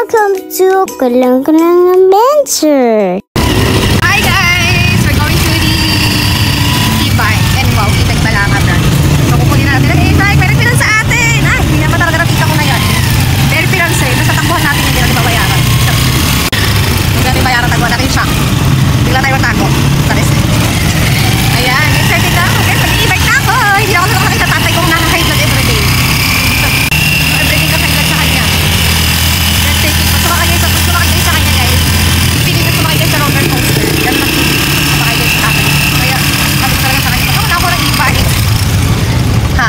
Welcome to Kulang Kulang Adventure! Hi guys! We're going to the e-bike. And wow, e-bike pala nga brand. So kukunin natin ang e-bike. Very pinang sa atin! Ay, hindi naman talaga nakita ko na yan. Very pinang sa'yo. Basta takbuhan natin, hindi natin babayaran. Huwag natin bayaran, takbuhan natin siya. Bigla tayo matako. Taris. Ayan, excited na ako. Guys, mag-e-bike na ako. Hindi ako naman nakita tatay kong nakaka-high blood everyday. Everyday ka high blood sa kanya. Let's take it. Sumakay kayo sa kanya guys. Piling na sumakay kayo sa roller coaster. Ganun na sumakay kayo sa tatay. Kaya sabi ko talaga sa kanya, ako na ako ng e-bike. Ha?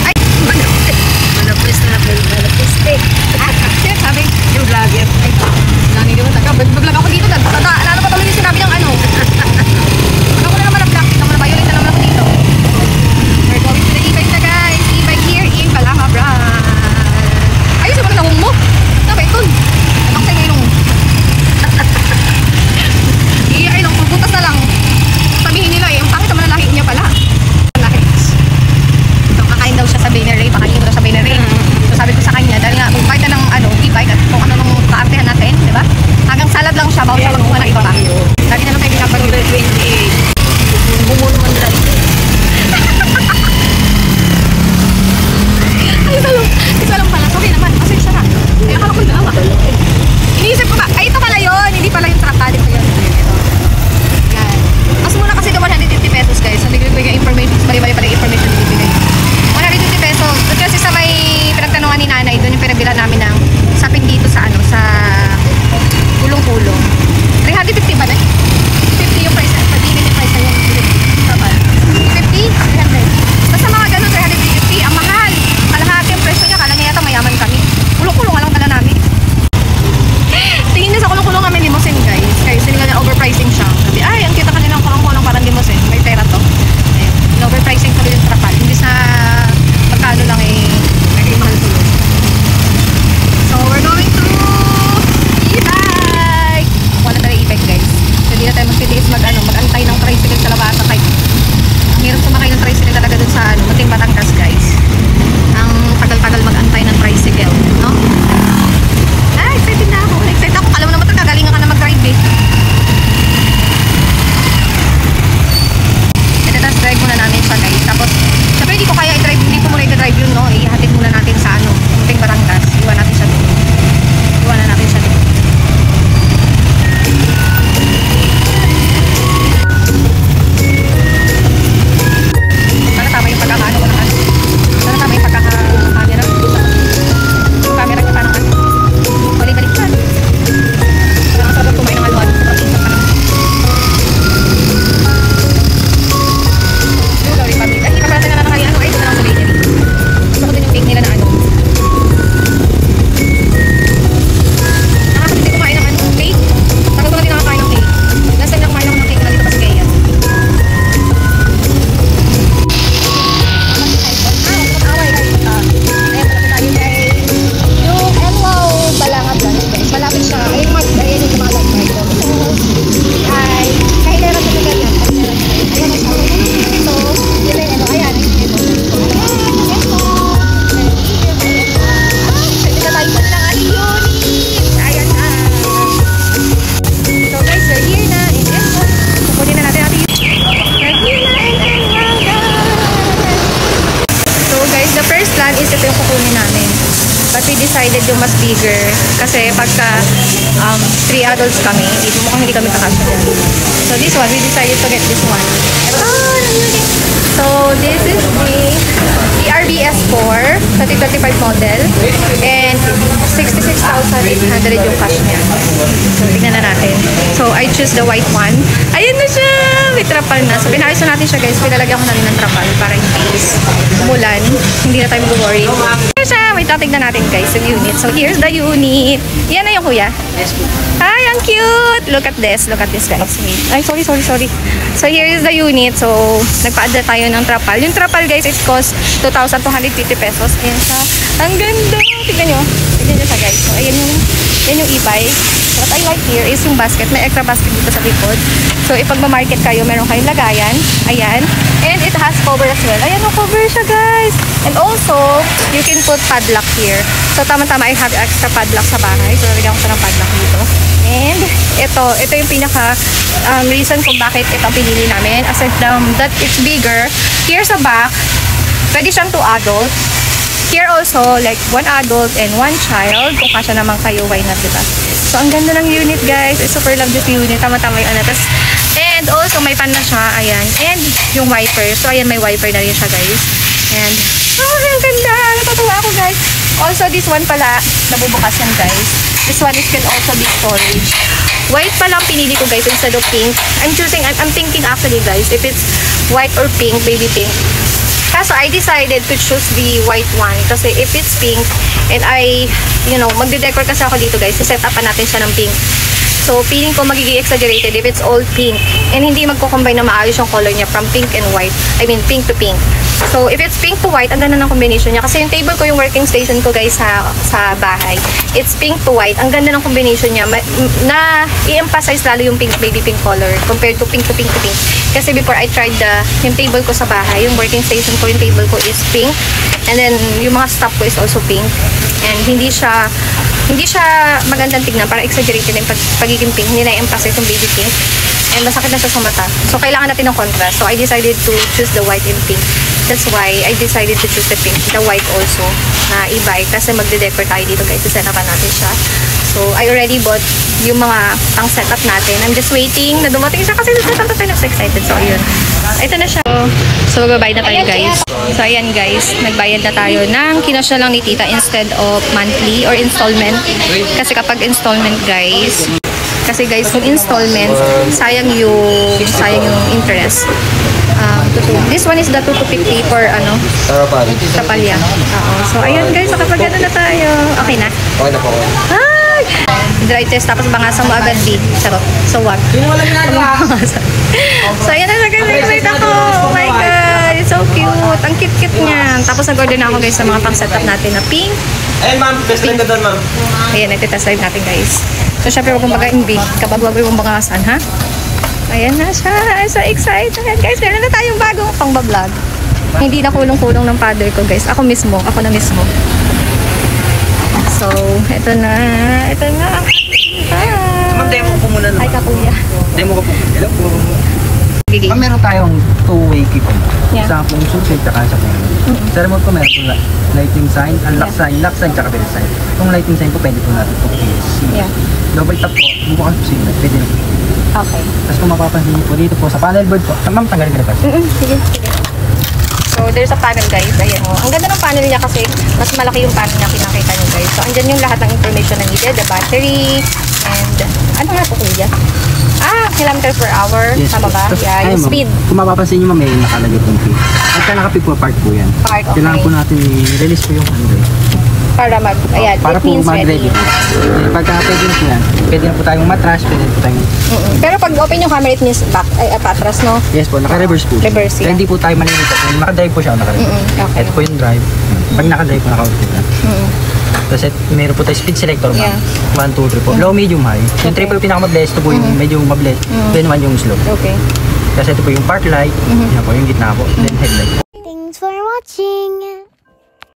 Ay! Malapis na malapis. Sir, sabi, yung vlogger. Ay, lani naman taga. Mag-vlog ako dito. Lalo pa tuloy yung sinabi ng ano. Ako na naman na-vlog. Ako na violate na naman ako dito. We're going to the e-bike na guys. E-bike here in Balanga Brand. Ayos yung mga nahong mo. Sabi, ito. Atang sa ilong. Ay, ilong. Pagbutas na lang. Sabihin nila eh, ang pangit naman ang lahi niya pala. Lahi. So, kakain daw siya sa Binary. Pakain daw sa Binary. So, sabi ko sa kanya, dahil nga, mag-bike na ng e-bike at kung ano nung kaartehan natin, di ba? Hanggang salad lang siya, bago siya magkuha ng iba pa. Lagi na lang tayo pinapanood. 28. Bumuno man nila ito. Ito lang pala. Okay naman. Pasensya na. Ay, akala ko dalawa. Iniisip ko ba? Ay, ito pala yun. Hindi pala yung truck body ko yun. Ito. Yan. Mas muna kasi ito 150 pesos guys. Hindi ko bigay information. Bali-bali pala yung information na bibigay. 150 pesos. Doon kasi sa may pinagtanungan ni nanay. Doon yung pinagbilan namin ng sapin dito sa ano, sa kulong-kulong. 350 ba na? 50 yung price. Pag-init yung price na yung 50? 300. Basta mga ganun, 350. Ang mahal. Kalahati yung presyo niya. Kala niya yata mayaman kami. Kulong-kulong lang pala namin. Tingin niya sa kulong-kulong kami limousine guys. Kaya sila na overpricing siya. Sabi, ay, ang kita kanilang kulong-kulong parang limousine. May pera to. Ayun. Overpricing tuloy yung trapal. Hindi sa pagkano lang eh. Naging mahal tuloy. So, we're going to e-bike. Wala tayo e-bike guys. So, hindi na tayo magtitiis mag-antay ng tricycle sa labasa. Kahit hirap sumakay ng tricycle talaga dun sa Mating Batangas guys. Ang tagal-tagal mag-antay ng tricycle, no? Ah, excited na ako. Excited ako. Alam mo naman talaga, galingan ka na mag-drive eh. Ito, drive muna namin siya guys. Tapos, syempre hindi ko kaya i-drive, hindi ko muna i-drive yun, no? Ihatid muna natin sa Mating Batangas. Iwan natin siya doon. Iwanan natin siya doon. Sana tama yung pagkakaano ko naman. Sana tama yung pagkaka-camera. Yung camera niya parang ano. Balik-balik pa. Parang sarap kumain ng alwan. Sorry, pamit. Ay, kaparating na lang kayo. Ano, ay, ito na lang sa bakery. Gusto ko din yung cake nila na ano. Nakakapit kumain ng ano, cake. Tagal ko na din nakakain ng cake. Last time na kumain ako ng cake na dito pa sa Gaya. Yung Enlo Balanga Branch guys. Malapit siya. Ayun yung kumalag na ito. Ay, kahit meron sa ganyan. Ayan ang tawag. So, yun yung ano. Ayan. Pwede na tayo po ng unit. Ayan na. So guys, we're here na in Enlo. Kukunin na natin natin we're here na in Enlo. So guys, the first plan is ito yung kukunin namin. But we decided yung mas bigger. Kasi pagka 3 adults kami, mukhang hindi kami kakasya dyan. So this one, we decided to get this one. So this is the RBS4 2025 model. And 66,800 yung cash niya. So tignan na natin. So I choose the white one. Ayun na siya! May trapal na. So pinayos na natin siya guys. Pinalagyan ko na rin ng trapal para in case umulan. Hindi na tayo mag-worry. Ayun siya! Wait, tatignan natin guys yung unit. So here's the unit. Yan na yung kuya. Hi, ang cute! Look at this. Look at this guys. Ay, sorry. So here is the unit. So nagpa-add na tayo ng trapal. Yung trapal guys, it cost 2,250 pesos. Ayan siya. Ang ganda! Tignan nyo. Tignan nyo siya guys. So ayan yung e-bike. So what I like here is yung basket. May extra basket dito sa likod. So ipag ma-market kayo, meron kayong lagayan. Ayan. And it has cover as well. Ayan, no, cover siya, guys. And also, you can put padlock here. So, tama-tama, I have extra padlock sa bahay. So, nalagyan ko siya ng padlock dito. And, ito yung pinaka reason kung bakit ito ang pinili namin. Aside that it's bigger. Here sa back, pwede siyang 2 adults. Here also, like 1 adult and 1 child. Kung kasya naman kayo, why not, diba? So, ang ganda ng unit, guys. I super love this unit. Tama-tama yung ano. And also, may pan na siya. Ayan. And yung wiper. So, ayan, may wiper na rin siya, guys. And, ang ganda. Natutuwa ako, guys. Also, this one pala, nabubukas yan, guys. This one is can also be storage. White pa lang pinili ko, guys, instead of pink. I'm thinking actually, guys, if it's white or pink, baby pink. Kaso, I decided to choose the white one. Kasi if it's pink, and magde-decor kasi ako dito, guys, set up pa natin siya ng pink. So, feeling ko magiging exaggerated if it's all pink. And hindi magko-combine na maayos yung color niya from pink and white. I mean, pink to pink. So, if it's pink to white, ang ganda ng combination niya. Kasi yung table ko, yung working station ko, guys, sa bahay, it's pink to white. Ang ganda ng combination niya. I-emphasize lalo yung pink, baby pink color compared to pink to pink to pink. Kasi before I tried yung table ko sa bahay, yung working station ko, yung table ko is pink. And then, yung mga stuff ko is also pink. And hindi siya magandang tignan, para exaggerated yung pagiging pink. Hindi na-emphasize yung baby pink. And masakit na siya sa mata. So, kailangan natin ng contrast. So, I decided to choose the white and pink. That's why I decided to choose the pink, the white also, na e-bike. Kasi magde-decor tayo dito, guys. Set up natin siya. So, I already bought yung mga pang setup natin. I'm just waiting na dumating siya kasi I'm so excited. So, ayun. Ito na siya. So, magbabayad na tayo, guys. So, ayan, guys. Nagbayad na tayo ng kinasya lang ni tita instead of monthly or installment. Kasi kapag installment, guys, kung installment, sayang yung interest. This one is the 250 for sa palya. So, ayan, guys. Kapag ano na tayo. Okay na? Okay na po. Ay! Dry test, tapos bangasan mo agad, B. Sarap. So, what? So, ayan na siya, guys. Excited ako. Oh my God. It's so cute. Ang cute-cute niyan. Tapos, nag-order na ako, guys, sa mga pang-setup natin na pink. Ayun, ma'am. Best line ka doon, ma'am. Ayan, nagtitest drive natin, guys. So, syempre, huwag mong bagain, B. Kapag huwag mong bangasan, ha? Ayan na siya. I'm so excited. Guys, meron na tayong bagong pang-vlog. Hindi na kulong-kulong ng father ko, guys. Ako na mismo. So, ito na. Ma'am, demo ko muna naman. Ay, kakuya. Demo ko po. Hello po. Gigi. Ma'am, meron tayong two-way key po. Yeah. Isa pong suicide tsaka sa pong. Sa remote ko meron po lighting sign, unlock sign, tsaka bell sign. Itong lighting sign po, pwede po natin po. Yeah. Double tap po, bubukas po signal. Pwede na po. Okay. Tapos kung mapapansin niyo po dito po sa panel board po. Ma'am, tanggalin ka na pa. Sige. So, there's a panel, guys. Ayan, oh. Ang ganda ng panel niya kasi mas malaki yung panel na pinakita niyo, guys. So, andyan yung lahat ng information na needed. The battery, and ano nga po, kuya? Kilometer per hour. Yes, Tama ba? tapos, Yeah, yung ma'am, speed. kung mapapansin niyo, ma'am, may nakalagay pong pin. At naka-pin po part po yan. Part, okay. Kailangan po natin i-release po yung Android. Para ayan, Para it po means mag-ready. ready. Pagka pwede po yan, pwede na po tayong matras, pwede na po tayong... Pero pag open yung camera, it means patras, no? Yes po, naka-reverse po. Reverse, Kaya yeah. hindi po tayo malilito. Naka-drive po siya, naka-reverse. Okay. Ito po yung drive. Pag naka-drive po, naka-out po na. Tapos meron po tayo speed selector, ma'am. Yeah. 1, 2, 3 po. Low, medium, high. Yung 3 po yung pinaka-mabilis, ito po yung medyo mabilis. Then 1 yung slow. Okay. Kasi ito po yung park light, yan po yung gitna po. Then headlight. Thanks for watching.